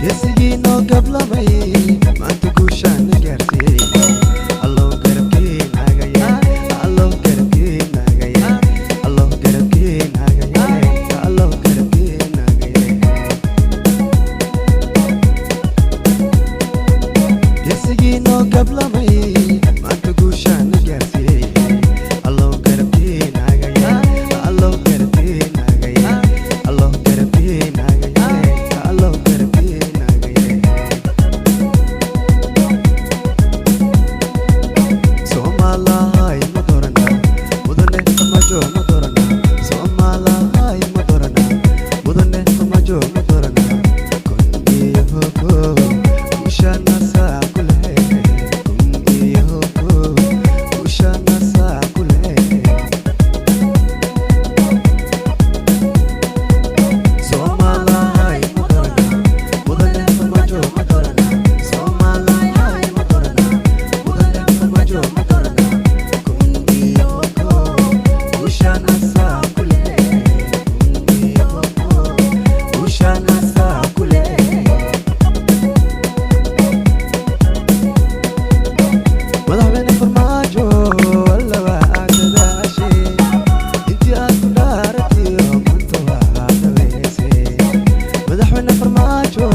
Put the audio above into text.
يسجينو قبل ما ما تقوش أنا قرتي الله قربكين هاجيا الله قربكين هاجيا الله قربكين هاجيا الله قربكين هاجيا يسجينو قبل ما تقوش أنا قرتي الله قربكين هاجيا الله قربكين هاجيا الله قربكين هاجيا الله قربكين هاجيا Somalahay motorana mudane samajo motorana Somalahay motorana mudane samajo motorana Kungi hoko ushana sa kulhe Kungi hoko ushana sa kulhe Somalahay motorana mudane samajo motorana Somalahay motorana mudane samajo motorana Kungi hoko ushana sa kulhe Kungi hoko ushana sa kulhe مدحويني فرماجو ولا وعدداشي انتي اكدارتي وانتو هذا ويسي مدحويني فرماجو